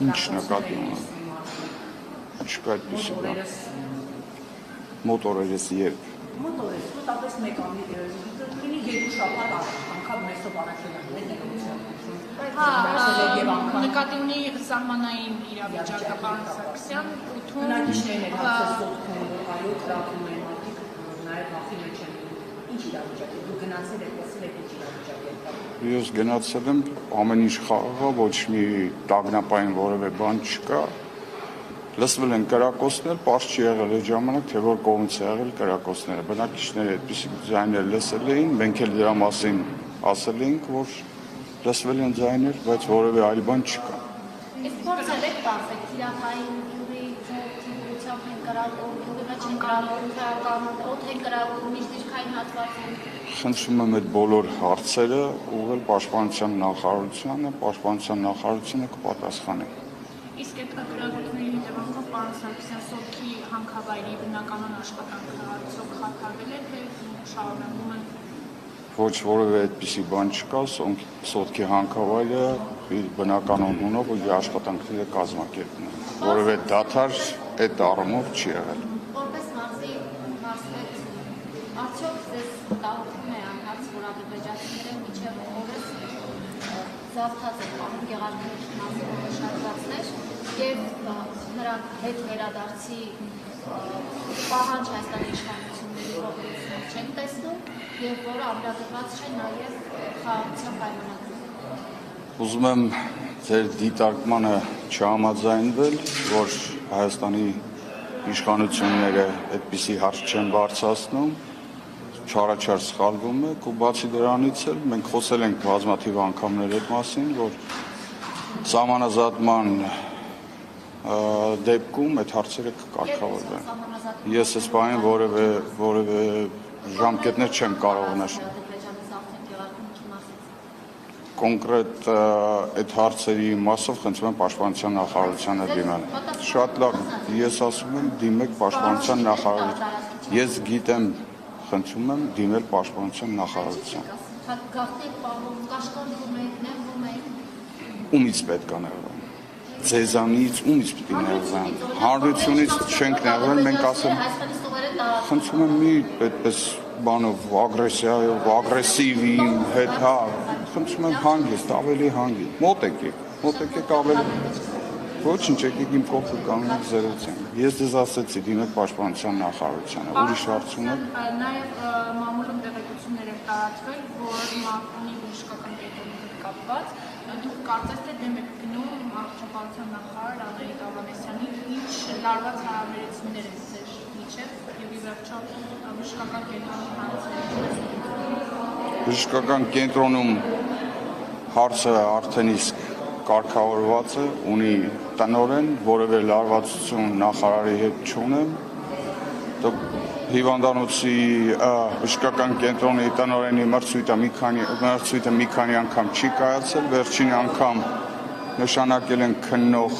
Ինչ նկատի ունեմ։ Չկա այդպիսի բան։ Մոտորերս երբ։ Մոտորերս, մոտապես մեկ ամի լինի երկու շաբաթ անգամ մեսով առաջելան նկատի ունի սահմանային իրավիճակը պարոն Սարգսյան, ութում բնակիչներն են հացել սոտքում, այո, կրակում են մարդիկ, նաև վախի մեջ են։ Ինչ իրավիճակ է, դու գնացել եք, լսել եք ինչ իրավիճակ է։ Ես գնացել եմ, ամեն ինչ խաղաղ, ոչ մի տագնապային որևէ բան չկա։ Լսվել են կրակոցներ, պարզ չի եղել այդ ժամանակ, թե որ կողմից է եղել կրակոցները։ Բնակիչները այդպիսի ձայներ լսել էին, մենք էլ դրա մասին ասել էինք, որ լսվել են ձայներ, բայց որևէ այլ բան չկա։ Իսկ ո՞նց է բացեք թիրախային ջուրի ուղղությամբ են կրակում, ջուրի մեջ են կրակում, օդ են կրակում, միջդիրքային հատվածում։ Խնդրում եմ այդ բոլոր հարցերը ուղղել Պաշտպանության նախարարությանը, Պաշտպանության նախարարությունը կպատասխանի։ Իսկ այդ կրակոցների հետևանքով պարոն Սարգսյան սոտքի հանքավայրի բնականon աշխատանքը արդյոք խաթարվել է, թե շարունակում են։ Ոչ որևէ այդպիսի բան չկա, սոտքի հանքավայրը իր բնականon ունով ու իր աշխատանքները կազմակերպում են։ Որևէ դադար այդ առումով չի եղել։ Որպես մարզի մարզպետ, արդյոք ձեզ տարածում է անհաց, որ ադրբեջանցիները մինչև օրս զավթած են պահում Գեղարքունիքի մարզի շարժվածներ և նրանք հետ վերադարձի պահանջ Հայաստանի իշխանությունների կողմից չեն տեսնում և որը ամրագրված չէ նաև խաղաղության պայմանագրում։ Ուզում եմ ձեր դիտարկմանը չհամաձայնվել, որ Հայաստանի իշխանությունները այդպիսի հարց չեն բարձրացնում, չառաջար սխալվում եք ու բացի դրանից էլ մենք խոսել ենք բազմաթիվ անգամներ այդ մասին, որ սահմանազատման դեպքում այդ հարցերը կկարգավորվեն։ Ես այս բանին որևէ ժամկետներ չեմ կարող նշել։ Կոնկրետ այդ հարցերի մասով խնդրում եմ Պաշտպանության նախարարությանը դիմել։ Շատ լավ, ես ասում եմ դիմեք Պաշտպանության նախարարության։ Ես գիտեմ, խնդրում եմ դիմել Պաշտպանության նախարարության։ Գաղտնիք պահում, կաշկանդվում եք, նեղվում եք։ Ումից պետք է նեղվեն։ Ձեզանից ումից պետք է նեղվեն։ Հանրությունից չենք նեղվել, մենք ասում խնդրում եմ մի այդպես բանով ագրեսիայով, ագրեսիվ իմ հետ, հա, խնդրում եմ հանգիստ, ավելի հանգիստ։ Մոտ եկեք ավելի։ Ոչինչ, եկեք իմ կողքը կանգնեք զրուցենք։ Ես ձեզ ասեցի, դիմեք Պաշտպանության նախարարությանը, ուրիշ հարց ունեք։ Նաև մամուլում տեղեկություններ են տարածվել, որ Մարտունի բժշկական կենտրոնի հետ կապված դուք կարծես թե դեմ եք գնում Պաշտպանության նախարար Անդրեյ Ավանեսյանի, ինչ լարված հարաբերություններ են ձեր միջև և ի վերջո բժշկական կենտրոնի հարցերը։ Բժշկական կենտրոնում հարցը արդեն իսկ կարգավորված է, ունի տնօրեն, որևէ լարվածություն նախարարի հետ չունեմ։ Հիվանդանոցի բժշկական կենտրոնի տնօրենի մրցույթը մի քանի անգամ չի կայացել, վերջին անգամ նշանակել են քննող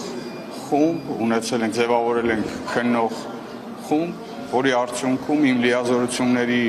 խումբ, ունեցել ենք, ձևավորել ենք քննող խումբ, որի արդյունքում իմ լիազորությունների